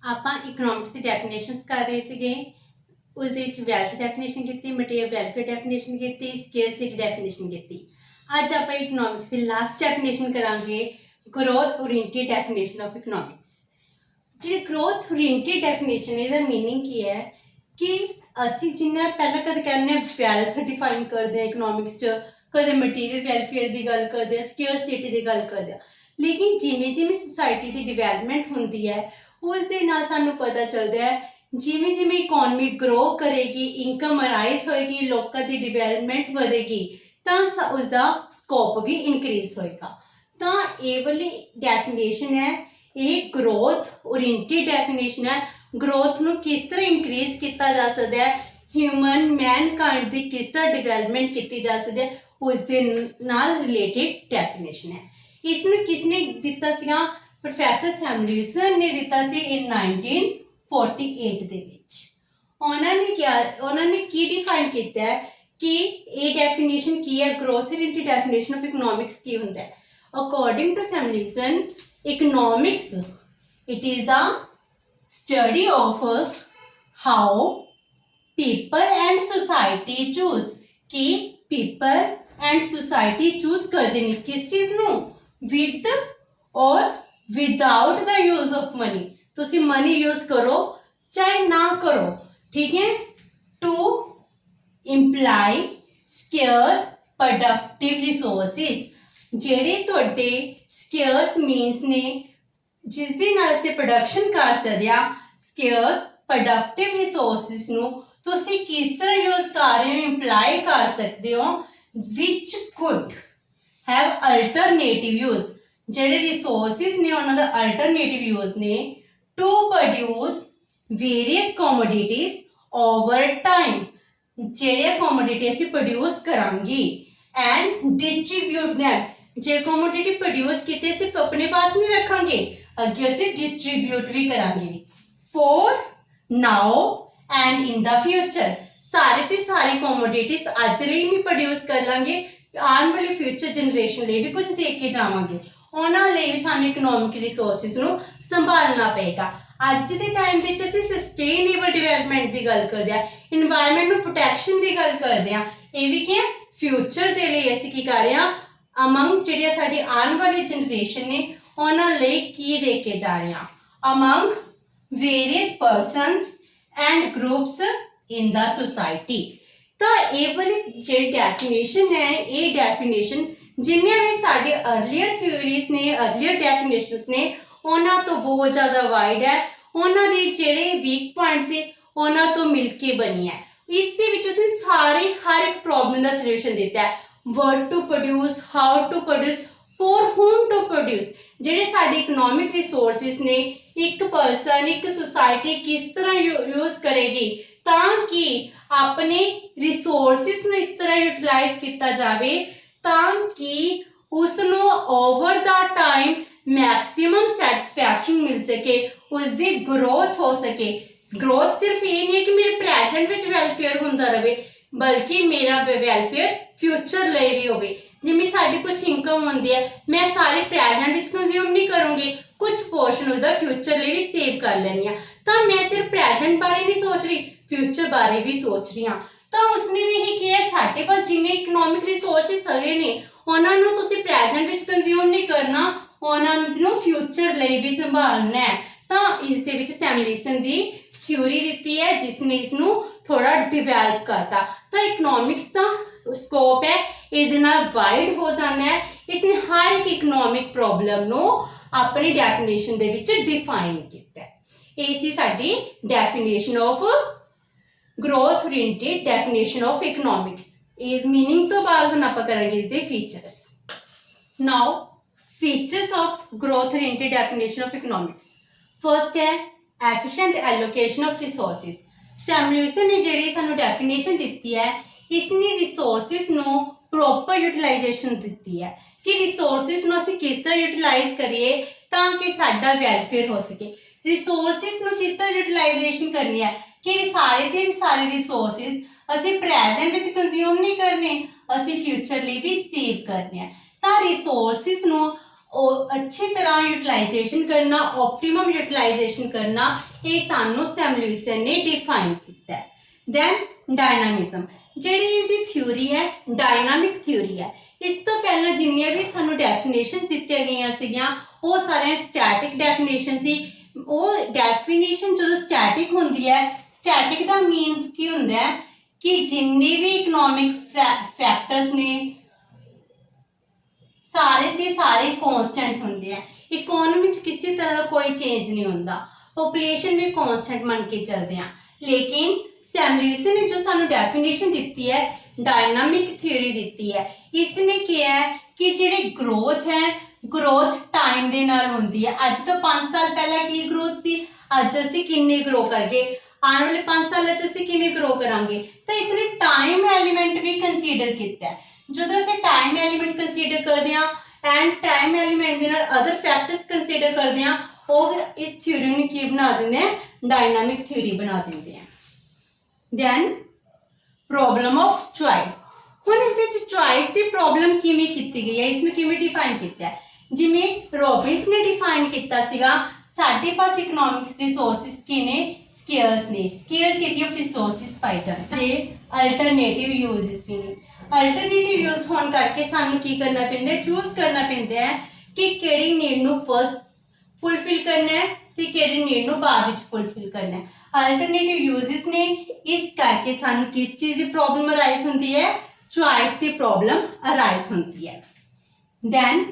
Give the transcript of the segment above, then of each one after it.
ਆਪਾਂ ਇਕਨੋਮਿਕਸ ਦੀ ਡੈਫੀਨੇਸ਼ਨਸ ਕਰ ਰਹੇ ਸੀਗੇ। ਉਸ ਦੇ ਵਿੱਚ ਵੈਲਥ ਡੈਫੀਨੇਸ਼ਨ ਕੀਤੀ, ਮਟੀਰੀਅਲ ਵੈਲਫੇਅਰ ਡੈਫੀਨੇਸ਼ਨ ਕੀਤੀ, ਸਕੇਅਰਸਿਟੀ ਡੈਫੀਨੇਸ਼ਨ ਕੀਤੀ। ਅੱਜ ਆਪਾਂ ਇਕਨੋਮਿਕਸ ਦੀ ਲਾਸਟ ਡੈਫੀਨੇਸ਼ਨ ਕਰਾਂਗੇ, growth oriented definition of economics. ਜਿਹੜੀ ਗਰੋਥ ਓਰੀਐਂਟਡ ਡੈਫੀਨੇਸ਼ਨ ਇਹਦਾ ਮੀਨਿੰਗ ਕੀ ਹੈ ਕਿ ਅਸੀਂ ਜਿੰਨਾ ਪਹਿਲਾਂ ਕਦੇ ਕਹਿੰਦੇ ਹਾਂ ਵੈਲਥ ਡਿਫਾਈਨ ਕਰਦੇ ਹਾਂ ਇਕਨੋਮਿਕਸ 'ਚ, ਕਦੇ ਮਟੀਰੀਅਲ ਵੈਲਫੇਅਰ ਦੀ ਗੱਲ ਕਰਦੇ ਹਾਂ, ਸਕੇਅਰਸਿਟੀ ਦੀ ਗੱਲ ਕਰਦੇ ਹਾਂ, ਲੇਕਿਨ ਜਿਵੇਂ ਜਿਵੇਂ ਸੁਸਾਇਟੀ ਦੀ ਡਿਵੈਲਪਮੈਂਟ ਹੁੰਦੀ ਹੈ ਉਸ ਦੇ ਨਾਲ ਸਾਨੂੰ ਪਤਾ ਚੱਲਦਾ ਹੈ ਜਿਵੇਂ ਜਿਵੇਂ ਇਕੋਨਮੀ ਗਰੋ ਕਰੇਗੀ, ਇਨਕਮ ਅਰਾਈਜ਼ ਹੋਏਗੀ, ਲੋਕਾਂ ਦੀ ਡਿਵੈਲਪਮੈਂਟ ਵਧੇਗੀ ਤਾਂ ਉਸਦਾ ਸਕੋਪ ਵੀ ਇਨਕਰੀਜ਼ ਹੋਏਗਾ। ਤਾਂ ਇਹ ਵਾਲੀ ਡੈਫੀਨੇਸ਼ਨ ਹੈ, ਇਹ ਗਰੋਥ ਓਰੀਐਂਟਡ ਡੈਫੀਨੇਸ਼ਨ ਹੈ। ਗਰੋਥ ਨੂੰ ਕਿਸ ਤਰ੍ਹਾਂ ਇਨਕਰੀਜ਼ ਕੀਤਾ ਜਾ ਸਕਦਾ ਹੈ, ਹਿਊਮਨ ਮੈਨਕਾਇੰਡ ਦੀ ਕਿਸ ਤਰ੍ਹਾਂ ਡਿਵੈਲਪਮੈਂਟ ਕੀਤੀ ਜਾ ਸਕਦੀ ਹੈ, ਉਸ ਦੇ ਨਾਲ ਰਿਲੇਟਡ ਡੈਫੀਨੇਸ਼ਨ ਹੈ। ਇਸ ਨੂੰ ਕਿਸ ਨੇ ਦਿੱਤਾ ਸੀਗਾ? ਪ੍ਰੋਫੈਸਰ ਸੈਮੁਅਲਸਨ ਨੇ ਦਿੱਤਾ ਸੀ ਇਨ 1948 ਦੇ ਵਿੱਚ। ਉਹਨਾਂ ਨੇ ਕੀ ਡਿਫਾਈਨ ਕੀਤਾ ਹੈ ਕਿ ਇਹ ਡੈਫੀਨੇਸ਼ਨ ਕੀ ਹੈ, growth oriented definition of economics ਕੀ ਹੁੰਦਾ ਹੈ। According to Samuelson, economics, it is the study of how people and society choose कि people and society choose करते हैं किस चीज़ नू, with और without the use of money। तुसी money use करो चाहे ना करो, ठीक है। to imply scarce productive resources, ਜਿਹੜੇ ਤੁਹਾਡੇ ਸਕੇਅਰਸ ਮੀਨਸ ਨੇ ਜਿਸ ਦੇ ਨਾਲ ਅਸੀਂ ਪ੍ਰੋਡਕਸ਼ਨ ਕਰ ਸਕਦੇ ਹਾਂ, ਸਕੇਅਰਸ ਪ੍ਰੋਡਕਟਿਵ ਰਿਸੋਰਸਿਸ ਨੂੰ ਤੁਸੀਂ ਕਿਸ ਤਰ੍ਹਾਂ ਯੂਜ਼ ਕਰ ਰਹੇ ਹੋ, ਇੰਪਲਾਈ ਕਰ ਸਕਦੇ ਹੋ, which could have alternative use. ਜਿਹੜੇ ਰਿਸੋਰਸਿਸ ਨੇ ਉਹਨਾਂ ਦਾ ਅਲਟਰਨੇਟਿਵ ਯੂਜ਼ ਨੇ to produce various commodities over time. ਜਿਹੜੇ ਕੋਮੋਡਿਟੀ ਅਸੀਂ ਪ੍ਰੋਡਿਊਸ ਕਰਾਂਗੀ ਐਂਡ ਡਿਸਟ੍ਰੀਬਿਊਟ ਦੈਮ। ਜੇ ਕੋਮੋਡਿਟੀ ਪ੍ਰੋਡਿਊਸ ਕੀਤੇ ਸਿਰਫ ਆਪਣੇ ਪਾਸ ਨਹੀਂ ਰੱਖਾਂਗੇ, ਅੱਗੇ ਅਸੀਂ ਡਿਸਟ੍ਰੀਬਿਊਟ ਵੀ ਕਰਾਂਗੇ। For now and in the future, ਸਾਰੇ ਤੇ ਸਾਰੇ ਕੋਮੋਡਿਟੀਜ਼ ਅੱਜ ਲਈ ਨਹੀਂ ਪ੍ਰੋਡਿਊਸ ਕਰ ਲਾਂਗੇ, ਆਉਣ ਵਾਲੀ ਫਿਊਚਰ ਜਨਰੇਸ਼ਨ ਲਈ ਵੀ ਕੁਝ ਦੇ ਕੇ ਜਾਵਾਂਗੇ। ਉਹਨਾਂ ਲਈ ਵੀ ਸਾਨੂੰ ਇਕਨੋਮਿਕ ਰਿਸੋਰਸਿਸ ਨੂੰ ਸੰਭਾਲਣਾ ਪਏਗਾ। ਅੱਜ ਦੇ ਟਾਈਮ ਵਿੱਚ ਅਸੀਂ ਸਸਟੇਨੇਬਲ ਡਿਵੈਲਪਮੈਂਟ ਦੀ ਗੱਲ ਕਰਦੇ ਹਾਂ, ਇਨਵਾਇਰਨਮੈਂਟ ਨੂੰ ਪ੍ਰੋਟੈਕਸ਼ਨ ਦੀ ਗੱਲ ਕਰਦੇ ਹਾਂ। ਇਹ ਵੀ ਕੀ ਹੈ, ਫਿਊਚਰ ਦੇ ਲਈ ਅਸੀਂ ਕੀ ਕਰ ਰਹੇ ਹਾਂ, ਅਮੰਗ ਜਿਹੜੀਆਂ ਸਾਡੀ ਆਉਣ ਵਾਲੀ ਜਨਰੇਸ਼ਨ ਨੇ ਉਹਨਾਂ ਲਈ ਕੀ ਦੇ ਕੇ ਜਾ ਰਹੇ ਹਾਂ, among various persons and groups in the society. ਤਾਂ ਇਹ ਵਾਲੀ ਜਿਹੜੀ ਡੈਫੀਨੇਸ਼ਨ ਹੈ, ਇਹ ਡੈਫੀਨੇਸ਼ਨ ਜਿੰਨੀਆਂ ਵੀ ਸਾਡੇ ਅਰਲੀਅਰ ਥਿਊਰੀਜ਼ ਨੇ, ਅਰਲੀਅਰ ਡੈਫੀਨੇਸ਼ਨਸ ਨੇ, ਉਹਨਾਂ ਤੋਂ ਬਹੁਤ ਜ਼ਿਆਦਾ ਵਾਈਡ ਹੈ। ਉਹਨਾਂ ਦੇ ਜਿਹੜੇ ਵੀਕ ਪੁਆਇੰਟ ਸੀ ਉਹਨਾਂ ਤੋਂ ਮਿਲ ਕੇ ਬਣੀ ਹੈ। ਇਸ ਦੇ ਵਿੱਚ ਅਸੀਂ ਹਰ ਇੱਕ ਪ੍ਰੋਬਲਮ ਦਾ ਸੋਲੂਸ਼ਨ ਦਿੱਤਾ ਹੈ। what to produce, how to produce, for whom to produce। ਜਿਹੜੇ ਸਾਡੇ ਇਕਨੋਮਿਕ ਰਿਸੋਰਸਿਸ ਨੇ ਇੱਕ ਪਰਸਨ, ਇੱਕ ਸੁਸਾਇਟੀ ਕਿਸ ਤਰ੍ਹਾਂ ਯੂਜ਼ ਕਰੇਗੀ ਤਾਂ ਕਿ ਆਪਣੇ ਰਿਸੋਰਸਿਸ ਨੂੰ ਇਸ ਤਰ੍ਹਾਂ ਯੂਟਿਲਾਈਜ਼ ਕੀਤਾ ਜਾਵੇ ਤਾਂ ਕਿ ਉਸ ਨੂੰ ਓਵਰ ਦਾ ਟਾਈਮ ਮੈਕਸਿਮਮ ਸੈਟਿਸਫੈਕਸ਼ਨ ਮਿਲ ਸਕੇ, ਉਸ ਦੀ ਗਰੋਥ ਹੋ ਸਕੇ। ਗਰੋਥ ਸਿਰਫ ਇਹ ਨਹੀਂ ਹੈ ਕਿ ਮੇਰੇ ਪ੍ਰੈਜ਼ੈਂਟ ਵਿੱਚ ਵੈਲਫੇਅਰ ਹੁੰਦਾ ਰਹੇ, ਬਲਕਿ ਮੇਰਾ ਵੈਲਫੇਅਰ ਫਿਊਚਰ ਲਈ ਵੀ ਹੋਵੇ। ਜਿਵੇਂ ਸਾਡੀ ਕੁਝ ਇਨਕਮ ਹੁੰਦੀ ਹੈ, ਮੈਂ ਸਾਰੇ ਪ੍ਰੈਜ਼ੈਂਟ ਵਿੱਚ ਕੰਜ਼ਿਊਮ ਨਹੀਂ ਕਰੂੰਗੀ, ਕੁਝ ਪੋਰਸ਼ਨ ਉਹਦਾ ਫਿਊਚਰ ਲਈ ਵੀ ਸੇਵ ਕਰ ਲੈਂਦੀ ਹਾਂ। ਤਾਂ ਮੈਂ ਸਿਰਫ ਪ੍ਰੈਜ਼ੈਂਟ ਬਾਰੇ ਨਹੀਂ ਸੋਚ ਰਹੀ, ਫਿਊਚਰ ਬਾਰੇ ਵੀ ਸੋਚ ਰਹੀ ਹਾਂ। ਤਾਂ ਉਸਨੇ ਵੀ ਇਹੀ ਕਿਹਾ, ਸਾਡੇ ਪਾਸ ਜਿੰਨੇ ਇਕਨੋਮਿਕ ਰਿਸੋਰਸਿਸ ਹੈਗੇ ਨੇ ਉਹਨਾਂ ਨੂੰ ਤੁਸੀਂ ਪ੍ਰੈਜ਼ੈਂਟ ਵਿੱਚ ਕੰਜ਼ਿਊਮ ਨਹੀਂ ਕਰਨਾ, ਉਹਨਾਂ ਨੂੰ ਫਿਊਚਰ ਲਈ ਵੀ ਸੰਭਾਲਣਾ ਹੈ। ਤਾਂ ਇਸ ਦੇ ਵਿੱਚ ਸੈਮੁਅਲਸਨ ਦੀ ਥਿਊਰੀ ਦਿੱਤੀ ਹੈ ਜਿਸ ਨੇ ਇਸ ਨੂੰ ਥੋੜਾ ਡਿਵੈਲਪ ਕਰਤਾ। ਤਾਂ ਇਕਨੋਮਿਕਸ ਦਾ ਸਕੋਪ ਹੈ ਇਹਦੇ ਨਾਲ ਵਾਈਡ ਹੋ ਜਾਂਦਾ ਹੈ। ਇਸਨੇ ਹਰ ਇੱਕ ਇਕਨੋਮਿਕ ਪ੍ਰੋਬਲਮ ਨੂੰ ਆਪਣੀ ਡੈਫੀਨੇਸ਼ਨ ਦੇ ਵਿੱਚ ਡਿਫਾਈਨ ਕੀਤਾ ਹੈ। ਇਹ ਸੀ ਸਾਡੀ definition of growth oriented definition of economics. ਇਹ ਮੀਨਿੰਗ ਤੋਂ ਬਾਅਦ ਹੁਣ ਆਪਾਂ ਕਰਾਂਗੇ ਇਸਦੇ features. Now features of growth oriented definition of economics. First ਹੈ ਐਫੀਸ਼ੀਐਂਟ ਐਲੋਕੇਸ਼ਨ ਆਫ ਰਿਸੋਰਸਿਸ। ਸੈਮੁਅਲਸਨ ਨੇ ਜਿਹੜੀ ਸਾਨੂੰ ਡੈਫੀਨੇਸ਼ਨ ਦਿੱਤੀ ਹੈ, ਇਸਨੇ ਰਿਸੋਰਸਿਸ ਨੂੰ ਪ੍ਰੋਪਰ ਯੂਟਿਲਾਈਜੇਸ਼ਨ ਦਿੱਤੀ ਹੈ ਕਿ ਰਿਸੋਰਸਿਸ ਨੂੰ ਅਸੀਂ ਕਿਸ ਤਰ੍ਹਾਂ ਯੂਟਿਲਾਈਜ਼ ਕਰੀਏ ਤਾਂ ਕਿ ਸਾਡਾ ਵੈਲਫੇਅਰ ਹੋ ਸਕੇ। ਰਿਸੋਰਸਿਸ ਨੂੰ ਕਿਸ ਤਰ੍ਹਾਂ ਯੂਟਿਲਾਈਜੇਸ਼ਨ ਕਰਨੀ ਹੈ ਕਿ ਸਾਰੇ ਦੇ ਸਾਰੇ ਰਿਸੋਰਸਿਸ ਅਸੀਂ ਪ੍ਰੈਜ਼ੈਂਟ ਵਿੱਚ ਕੰਜ਼ਿਊਮ ਨਹੀਂ ਕਰਨੇ, ਅਸੀਂ ਫਿਊਚਰ ਲਈ ਵੀ ਸੇਵ ਕਰਨੇ ਆ। ਤਾਂ ਰਿਸੋਰਸਿਸ ਨੂੰ और अच्छी तरह यूटिलाइजेशन करना, ऑप्टिमम यूटिलाइजेशन करना, ये सानू सैमुएल्सन ने डिफाइन किया है। दैन डायनामिज्म, जिहड़ी इसकी थ्योरी है डायनामिक थ्योरी है। इस तो पहले जिन्नियां भी सानू डेफिनेशन दित्तियां गईयां सीगियां वो सारे स्टैटिक डेफिनेशन सी। वो डेफिनेशन जो स्टैटिक होंदी है, स्टैटिक का मीन की हुंदा है कि जिन्ने भी इकनॉमिक फैक्टर्स ने सारे के सारे कॉन्स्टेंट होंगे हैं। इकोनॉमी किसी तरह का कोई चेंज नहीं होता, पॉपुलेशन भी कॉन्स्टेंट मन के चलते हैं। लेकिन सैमुएल्सन ने जो सानू डेफिनेशन दी है, डायनामिक थ्योरी दी है, इसने किया है कि जिहड़ी ग्रोथ है, ग्रोथ टाइम दे नाल होंदी है। अज तो 5 साल पहला की ग्रोथ सी, अज असीं किन्नी ग्रो करगे, आने वाले 5 साल असीं किवें ग्रो करांगे। तो इसने टाइम एलीमेंट भी कंसीडर किया है। ਜਦੋਂ ਅਸੀਂ ਟਾਈਮ ਐਲੀਮੈਂਟ ਕੰਸੀਡਰ ਕਰਦੇ ਹਾਂ ਐਂਡ ਟਾਈਮ ਐਲੀਮੈਂਟ ਦੇ ਨਾਲ ਅਦਰ ਫੈਕਟਰਸ ਕੰਸੀਡਰ ਕਰਦੇ ਹਾਂ, ਉਹ ਇਸ ਥਿਊਰੀ ਨੂੰ ਕੀ ਬਣਾ ਦਿੰਦੇ ਆ, ਡਾਇਨਾਮਿਕ ਥਿਊਰੀ ਬਣਾ ਦਿੰਦੇ ਆ। Then problem of choice. ਹੁਣ ਇਸ ਦੇ ਵਿੱਚ ਚੁਆਇਸ ਦੀ ਪ੍ਰੋਬਲਮ ਕਿਵੇਂ ਕੀਤੀ ਗਈ ਹੈ, ਇਸ ਨੂੰ ਕਿਵੇਂ ਡਿਫਾਈਨ ਕੀਤਾ ਹੈ। ਜਿਵੇਂ ਰੋਬਿਨਸ ਨੇ ਡਿਫਾਈਨ ਕੀਤਾ ਸੀਗਾ, ਸਾਡੇ ਪਾਸ ਇਕਨੋਮਿਕ ਰਿਸੋਰਸਿਸ ਕੀ ਨੇ, ਸਕੇਅਰਸ ਨੇ, ਸਕੇਅਰਸਿਟੀ ਆਫ ਰਿਸੋਰਸਿਸ ਪਾਈ ਜਾਂਦੇ, ਅਲਟਰਨੇਟਿਵ ਯੂਜ਼ਸ भी ने। अल्टरनेटिव यूज होने करके सानू की करना पैंदा है, चूज करना पैंदा है कि किहड़ी नीड नू फर्स्ट फुलफिल करना है ते किहड़ी नीड नू बाद विच फुलफिल करना है। अल्टरनेटिव यूजेस ने इस करके सानू किस चीज़ की प्रॉब्लम अराइज होती है, चॉइस की प्रॉब्लम अराइज होती है। Then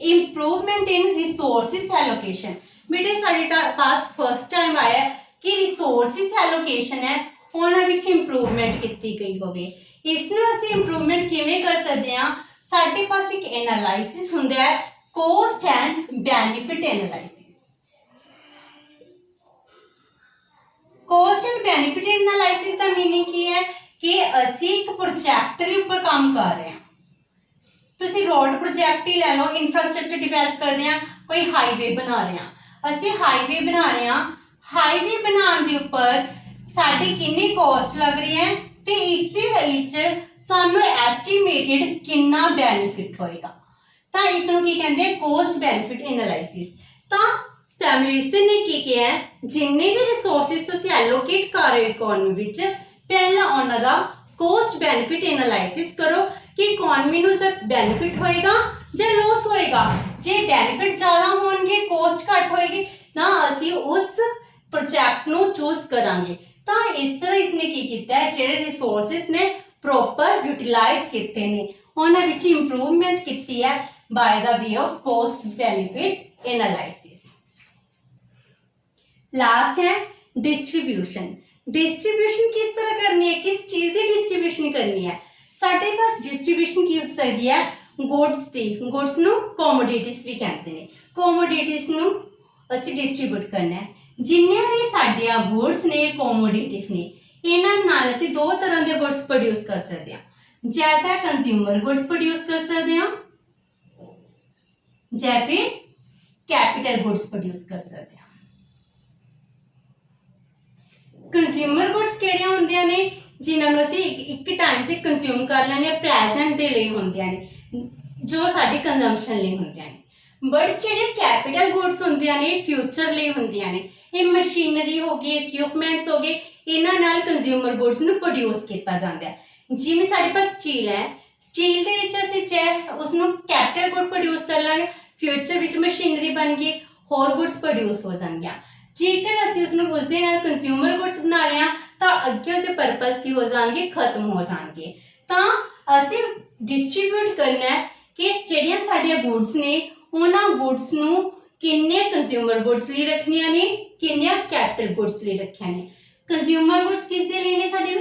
improvement in resources allocation. बेटे साडे पास फर्स्ट टाइम आया कि रिसोर्सिस एलोकेशन है उन्हां विच इंप्रूवमेंट की गई होवे। इसनूं असीं इंप्रूवमेंट किवें कर सकते हैं, साडे पास एक एनालाइसिस हुंदा है, cost and benefit analysis. Cost and benefit analysis का मीनिंग की है कि असीं एक प्रोजेक्ट के उपर काम कर रहे हैं। तुसीं रोड प्रोजेक्ट ही लै लो, इंफ्रास्ट्रक्चर डिवेलप करदे हैं, कोई हाईवे बना रहे हैं, असीं हाईवे बना रहे हैं, हाईवे बनाने के उपर साडी कितनी कॉस्ट लग रही है ते इसदे विच सानू एस्टीमेटेड कितना बेनिफिट होएगा। तो इसनूं की कहंदे कॉस्ट बेनिफिट एनालाइसिस। तो सैमुएल्सन ने की किया है, जिन्ने भी रिसोर्सिस तुसीं एलोकेट कर रहे हो इकोनॉमी विच, पहला उन्हां दा कॉस्ट बेनिफिट एनालाइसिस करो कि इकोनॉमी नूं उसदा बेनिफिट होएगा जां लॉस होएगा। जे बेनिफिट ज़्यादा होणगे, कॉस्ट घट होएगी, तां असीं उस प्रोजेक्ट नूं चूज करांगे। तो इस तरह इसने की किया है, जेडे रिसोर्सिस ने प्रॉपर यूटिलाइज किए ने, उन्हां विच इंप्रूवमेंट की है by the way of cost benefit analysis. Last है डिस्ट्रीब्यूशन। डिस्ट्रीब्यूशन किस तरह करनी है, किस चीज़ की डिस्ट्रीब्यूशन करनी है। साडे पास डिस्ट्रीब्यूशन की हो सकती है गुड्स की, गुड्स नूं कमोडिटीज भी कहते हैं, कमोडिटीज नूं असीं डिस्ट्रीब्यूट करना है। जिन्ने भी साडियां गुड्स ने, कमोडिटीज ने, इन्हां नाल असीं दो तरह के गुड्स प्रोड्यूस कर सकते हैं, या तो कंज्यूमर गुड्स प्रोड्यूस कर सकते हैं या फिर कैपिटल गुड्स प्रोड्यूस कर सकते हैं। कंज्यूमर गुड्स किहड़ियां हुंदियां ने, जिन्हां नूं असीं एक टाइम ते कंज्यूम कर लैंदे हां, प्रेजेंट दे लई हुंदियां ने, जो साडी कंजम्पशन लई हुंदियां ने। बट जिहड़े कैपिटल गुड्स हुंदियां ने, फ्यूचर लई हुंदियां ने, ये मशीनरी हो गई, इक्विपमेंट्स हो गए, इन्हां नाल कंज्यूमर गुड्स नूं प्रोड्यूस किया जाता है। जिवें साडे पास स्टील है, स्टील दे विच असीं चाहे उसनूं कैपिटल गुड प्रोड्यूस कर लांगे, फ्यूचर विच मशीनरी बन गई, होर गुड्स प्रोड्यूस हो जाणगियां। जेकर असीं उसनूं उसदे नाल कंज्यूमर गुड्स बना लिया तां अगे उहदे परपस की हो जाणगे, खत्म हो जाणगे। तां असीं डिस्ट्रीब्यूट करना है कि जिहड़ियां साडीआं गुड्स ने, उन्हां गुड्स नूं किन्ने कंज्यूमर गुड्स लई रखनियां ने, किन्नियां कैपिटल गुड्स लई रखियां ने। कंज्यूमर गुड्स किस दे लई ने, साडे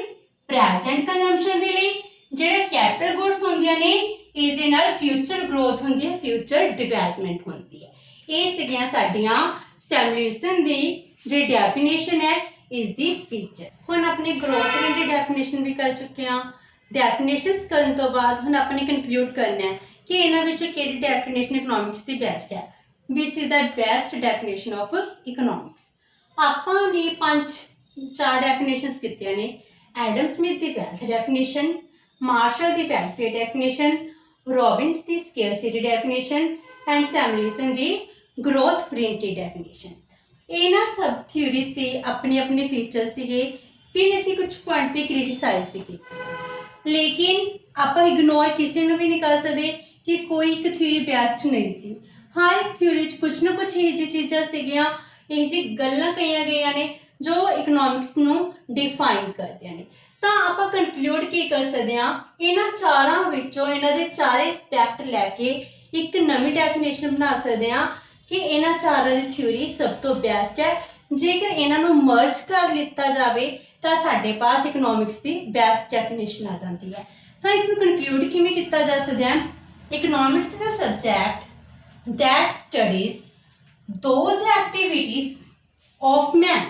प्रेजेंट कंजम्पशन दे लई। जिहड़े कैपिटल गुड्स हुंदियां ने, इसदे नाल फ्यूचर ग्रोथ हुंदी है, फ्यूचर डिवेलपमेंट हुंदी है। ये सीगियां साडीआं सैमुएल्सन दी जो डेफिनेशन है इसदी फीचर। हुण अपने ग्रोथ रिलेटेड डेफिनेशन भी कर चुके हैं। डेफिनेशंस करन तो बाद हुण अपने कंक्लूड करना है कि इन्हां विचों किहड़ी डेफिनेशन इकनॉमिक्स दी बेस्ट है, which is the best definition of economics. आपां ने 5-4 डेफिनेशंस कीतियां ने। एडम स्मिथ दी वेल्थ डेफिनेशन, मार्शल दी वेलफेयर डेफिनेशन, रॉबिन्स दी स्केयरसिटी डेफिनेशन, ਐਂਡ ਸੈਮੂਲੇਸ਼ਨ ਦੀ ਗਰੋਥ ਪ੍ਰਿੰਟਡ ਡੈਫੀਨੇਸ਼ਨ। ਇਹਨਾਂ ਸਭ ਥਿਊਰੀਜ਼ ਦੇ ਆਪਣੇ ਆਪਣੇ ਫੀਚਰਸ ਸੀਗੇ, ਫਿਰ ਅਸੀਂ ਕੁਝ ਪੁਆਇੰਟ ਤੇ ਕ੍ਰਿਟਿਸਾਈਜ਼ ਵੀ ਕੀਤੇ, ਲੇਕਿਨ ਆਪਾਂ ਇਗਨੋਰ ਕਿਸੇ ਨੂੰ ਵੀ ਨਹੀਂ ਕਰ ਸਕਦੇ ਕਿ ਕੋਈ ਇੱਕ ਥਿਊਰੀ ਬੈਸਟ ਨਹੀਂ ਸੀ। ਹਰ ਇੱਕ ਥਿਊਰੀ 'ਚ ਕੁਝ ਨਾ ਕੁਝ ਇਹੋ ਜਿਹੀ ਚੀਜ਼ਾਂ ਸੀਗੀਆਂ, ਇਹੋ ਜਿਹੀ ਗੱਲਾਂ ਕਹੀਆਂ ਗਈਆਂ ਨੇ ਜੋ ਇਕਨੋਮਿਕਸ ਨੂੰ ਡਿਫਾਈਨ ਕਰਦੀਆਂ ਨੇ। ਤਾਂ ਆਪਾਂ ਕੰਕਲੂਡ ਕੀ ਕਰ ਸਕਦੇ ਹਾਂ, ਇਹਨਾਂ ਚਾਰਾਂ ਵਿੱਚੋਂ ਇਹਨਾਂ ਦੇ ਚਾਰੇ ਐਸਪੈਕਟ ਲੈ ਕੇ ਇੱਕ ਨਵੀਂ ਡੈਫੀਨੇਸ਼ਨ ਬਣਾ ਸਕਦੇ ਹਾਂ ਕਿ ਇਹਨਾਂ ਚਾਰਾਂ ਦੀ ਥਿਊਰੀ ਸਭ ਤੋਂ ਬੈਸਟ ਹੈ। ਜੇਕਰ ਇਹਨਾਂ ਨੂੰ ਮਰਜ ਕਰ ਲਿੱਤਾ ਜਾਵੇ ਤਾਂ ਸਾਡੇ ਪਾਸ ਇਕਨੋਮਿਕਸ ਦੀ ਬੈਸਟ ਡੈਫੀਨੇਸ਼ਨ ਆ ਜਾਂਦੀ ਹੈ। ਤਾਂ ਇਸ ਨੂੰ ਕੰਕਲੂਡ ਕਿਵੇਂ ਕੀਤਾ ਜਾ ਸਕਦਾ ਹੈ, economics is a subject that studies those activities of man,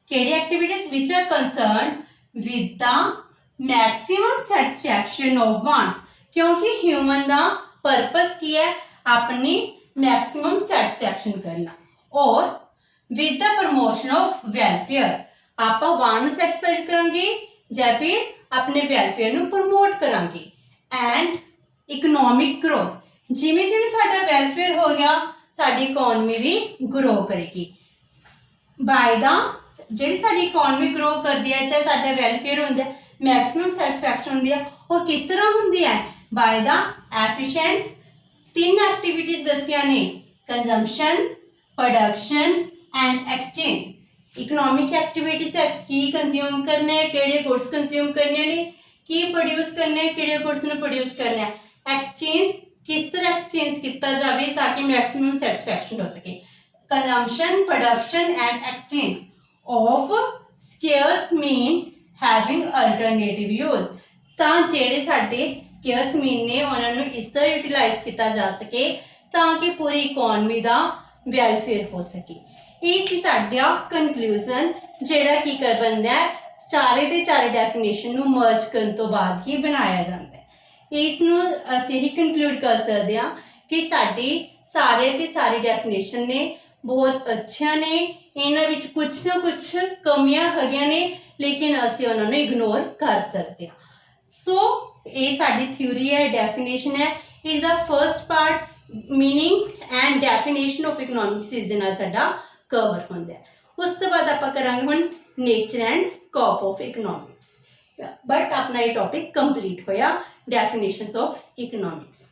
ਕਿਹੜੀ activities which are concerned with the maximum satisfaction of wants, ਕਿਉਂਕਿ ਹਿਊਮਨ ਦਾ ਪਰਪਸ ਕੀ ਹੈ, ਆਪਣੀ ਮੈਕਸਿਮਮ ਸੈਟੀਸਫੈਕਸ਼ਨ ਕਰਨਾ, ਔਰ with the promotion of welfare, ਆਪਾਂ ਵਾਂਟ ਨੂੰ ਸੈਟੀਸਫਾਈ ਕਰਾਂਗੇ ਜਾਂ ਫਿਰ ਆਪਣੇ ਵੈਲਫੇਅਰ ਨੂੰ ਪ੍ਰਮੋਟ ਕਰਾਂਗੇ। ਐਂਡ ਇਕਨੋਮਿਕ ਗਰੋਥ, ਜਿਵੇਂ ਜਿਵੇਂ ਸਾਡਾ ਵੈਲਫੇਅਰ ਹੋ ਗਿਆ ਸਾਡੀ ਇਕਨੋਮੀ ਵੀ ਗਰੋ ਕਰੇਗੀ। ਬਾਈ ਦਾ ਜਿਹੜੀ ਸਾਡੀ ਇਕਨੋਮੀ ਗਰੋ ਕਰਦੀ ਹੈ, ਚਾਹੇ ਸਾਡਾ ਵੈਲਫੇਅਰ ਹੁੰਦਾ, ਮੈਕਸਿਮਮ ਸੈਟੀਸਫੈਕਸ਼ਨ ਹੁੰਦੀ ਹੈ, ਉਹ ਕਿਸ ਤਰ੍ਹਾਂ ਹੁੰਦੀ ਹੈ, ਬਾਈ ਦਾ ਐਫੀਸ਼ੀਐਂਟ। ਤਿੰਨ ਐਕਟੀਵਿਟੀਜ਼ ਦੱਸੀਆਂ ਨੇ, consumption, production and exchange. Economic activities ਹੈ ਕੀ ਕੰਜ਼ਿਊਮ ਕਰਨਾ ਹੈ, ਕਿਹੜੇ ਗੁੱਡਸ ਕੰਜ਼ਿਊਮ ਕਰਨੇ ਨੇ, ਕੀ ਪ੍ਰੋਡਿਊਸ ਕਰਨਾ ਹੈ, ਕਿਹੜੇ ਗੁੱਡਸ ਨੂੰ ਪ੍ਰੋਡਿਊਸ ਕਰਨਾ ਹੈ। ਐਕਸਚੇਂਜ, किस तरह एक्सचेंज किया जाए ताकि मैक्सिमम सैटिस्फैक्शन हो सके। Consumption, production and exchange of scarce mean having alternative use, ਤਾਂ ਜਿਹੜੇ ਸਾਡੇ ਸਕੇਅਰਸ ਮੀਨ ਨੇ ਉਹਨਾਂ ਨੂੰ ਇਸ ਤਰ੍ਹਾਂ ਯੂਟਿਲਾਈਜ਼ ਕੀਤਾ ਜਾ ਸਕੇ ਤਾਂ ਕਿ ਪੂਰੀ ਇਕਨੋਮੀ ਦਾ ਵੈਲਫੇਅਰ ਹੋ ਸਕੇ। ਇਹ ਸੀ ਸਾਡਾ ਕਨਕਲੂਜਨ, ਜਿਹੜਾ ਕੀ ਕਰ ਬੰਦਾ ਹੈ, ਚਾਰੇ ਦੇ ਚਾਰੇ ਡੈਫੀਨੇਸ਼ਨ ਨੂੰ ਮਰਜ ਕਰਨ ਤੋਂ ਬਾਅਦ ਹੀ ਬਣਾਇਆ ਜਾਂਦਾ ਹੈ। ਇਸ ਨੂੰ ਅਸੀਂ ਹੀ ਕੰਕਲੂਡ ਕਰ ਸਕਦੇ ਹਾਂ ਕਿ ਸਾਡੀ ਸਾਰੇ ਤੇ ਸਾਰੀ ਡੈਫੀਨੇਸ਼ਨ ਨੇ ਬਹੁਤ ਅੱਛੀਆਂ ਨੇ, ਇਹਨਾਂ ਵਿੱਚ ਕੁਝ ਨਾ ਕੁਝ ਕਮੀਆਂ ਹੈਗੀਆਂ ਨੇ, ਲੇਕਿਨ ਅਸੀਂ ਉਹਨਾਂ ਨੂੰ ਇਗਨੋਰ ਕਰ ਸਕਦੇ ਹਾਂ। ਸੋ ਇਹ ਸਾਡੀ ਥਿਊਰੀ ਹੈ, ਡੈਫੀਨੇਸ਼ਨ ਹੈ। ਇਸ ਦਾ first part meaning and definition of economics ਇਸ ਦੇ ਨਾਲ ਸਾਡਾ ਕਵਰ ਹੁੰਦਾ ਹੈ। ਉਸ ਤੋਂ ਬਾਅਦ ਆਪਾਂ ਕਰਾਂਗੇ ਹੁਣ nature and scope of economics. But अपना ये टॉपिक कंप्लीट होया डेफिनेशंस ऑफ इकोनॉमिक्स।